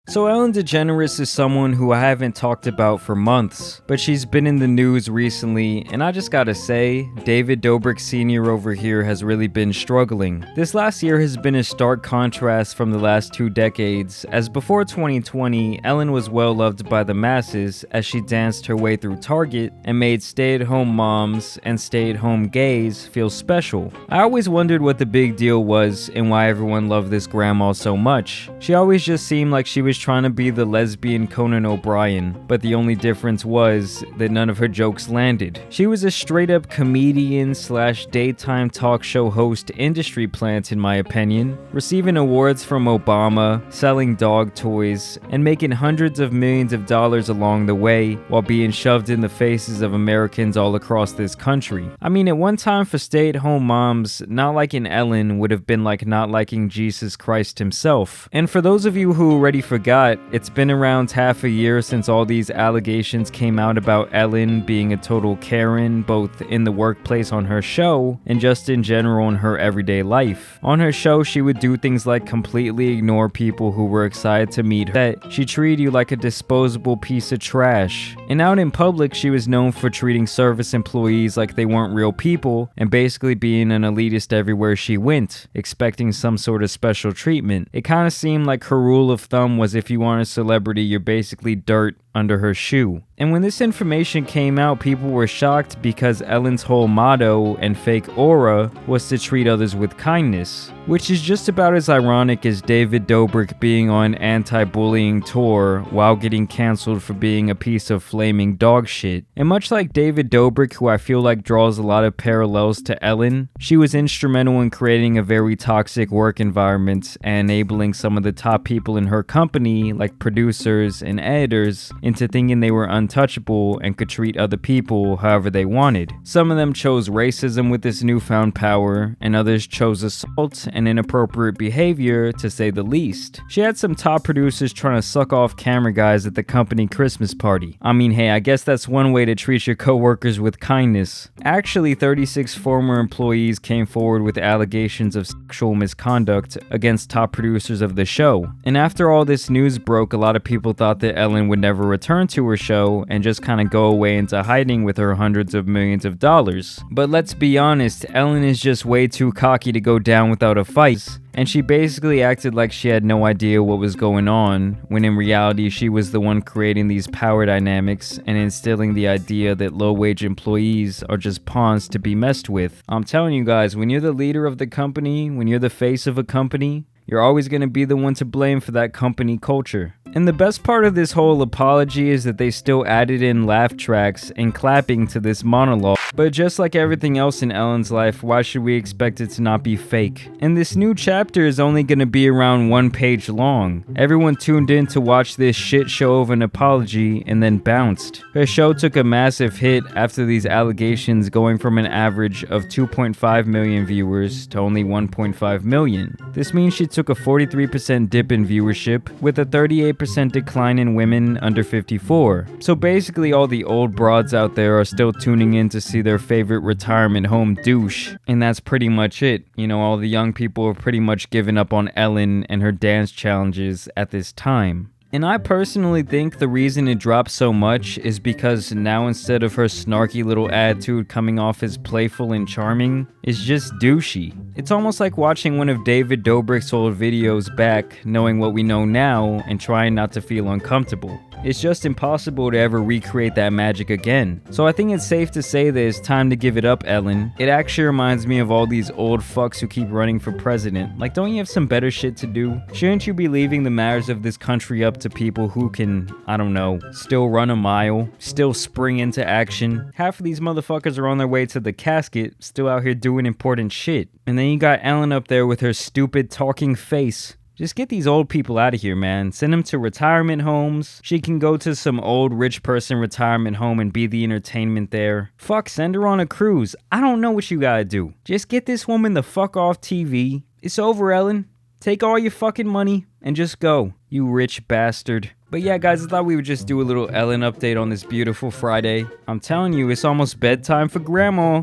So Ellen DeGeneres is someone who I haven't talked about for months, but she's been in the news recently, and I just gotta say, David Dobrik Sr. over here has really been struggling. This last year has been a stark contrast from the last 2 decades, as before 2020, Ellen was well loved by the masses as she danced her way through Target and made stay-at-home moms and stay-at-home gays feel special. I always wondered what the big deal was and why everyone loved this grandma so much. She always just seemed like she was trying to be the lesbian Conan O'Brien, but the only difference was that none of her jokes landed. She was a straight up comedian slash daytime talk show host industry plant in my opinion, receiving awards from Obama, selling dog toys, and making hundreds of millions of dollars along the way while being shoved in the faces of Americans all across this country. I mean, at one time for stay-at-home moms, not liking Ellen would have been like not liking Jesus Christ himself. And for those of you who already forgot, it's been around half a year since all these allegations came out about Ellen being a total Karen, both in the workplace on her show and just in general in her everyday life. On her show, she would do things like completely ignore people who were excited to meet her. That she treated you like a disposable piece of trash. And out in public, she was known for treating service employees like they weren't real people and basically being an elitist everywhere she went, expecting some sort of special treatment. It kind of seemed like her rule of thumb was if you aren't a celebrity, you're basically dirt under her shoe. And when this information came out, people were shocked because Ellen's whole motto and fake aura was to treat others with kindness, which is just about as ironic as David Dobrik being on anti-bullying tour while getting cancelled for being a piece of flaming dog shit. And much like David Dobrik, who I feel like draws a lot of parallels to Ellen, she was instrumental in creating a very toxic work environment and enabling some of the top people in her company, like producers and editors, into thinking they were untouchable and could treat other people however they wanted. Some of them chose racism with this newfound power, and others chose assault and inappropriate behavior, to say the least. She had some top producers trying to suck off camera guys at the company Christmas party. I mean, hey, I guess that's one way to treat your coworkers with kindness. Actually, 36 former employees came forward with allegations of sexual misconduct against top producers of the show. And after all this news broke, a lot of people thought that Ellen would never return to her show and just kind of go away into hiding with her hundreds of millions of dollars. But let's be honest, Ellen is just way too cocky to go down without a fight, and she basically acted like she had no idea what was going on, when in reality she was the one creating these power dynamics and instilling the idea that low-wage employees are just pawns to be messed with. I'm telling you guys, when you're the leader of the company, when you're the face of a company, you're always going to be the one to blame for that company culture. And the best part of this whole apology is that they still added in laugh tracks and clapping to this monologue. But just like everything else in Ellen's life, why should we expect it to not be fake? And this new chapter is only going to be around 1 page long. Everyone tuned in to watch this shit show of an apology and then bounced. Her show took a massive hit after these allegations, going from an average of 2.5 million viewers to only 1.5 million. This means she took a 43% dip in viewership, with a 38% decline in women under 54. So basically all the old broads out there are still tuning in to see their favorite retirement home douche. And that's pretty much it. You know, all the young people have pretty much given up on Ellen and her dance challenges at this time. And I personally think the reason it dropped so much is because now, instead of her snarky little attitude coming off as playful and charming, it's just douchey. It's almost like watching one of David Dobrik's old videos back, knowing what we know now and trying not to feel uncomfortable. It's just impossible to ever recreate that magic again. So I think it's safe to say that it's time to give it up, Ellen. It actually reminds me of all these old fucks who keep running for president. Like, don't you have some better shit to do? Shouldn't you be leaving the matters of this country up to people who can, I don't know, still run a mile, still spring into action? Half of these motherfuckers are on their way to the casket, still out here doing important shit. And then you got Ellen up there with her stupid talking face. Just get these old people out of here, man. Send them to retirement homes. She can go to some old rich person retirement home and be the entertainment there. Fuck, send her on a cruise. I don't know what you gotta do. Just get this woman the fuck off TV. It's over, Ellen. Take all your fucking money and just go, you rich bastard. But yeah, guys, I thought we would just do a little Ellen update on this beautiful Friday. I'm telling you, it's almost bedtime for grandma.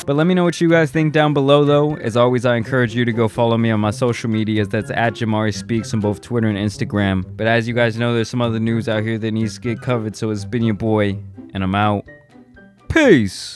But let me know what you guys think down below though. As always, I encourage you to go follow me on my social medias. That's at Jamari Speaks on both Twitter and Instagram. But as you guys know, there's some other news out here that needs to get covered. So it's been your boy, and I'm out. Peace.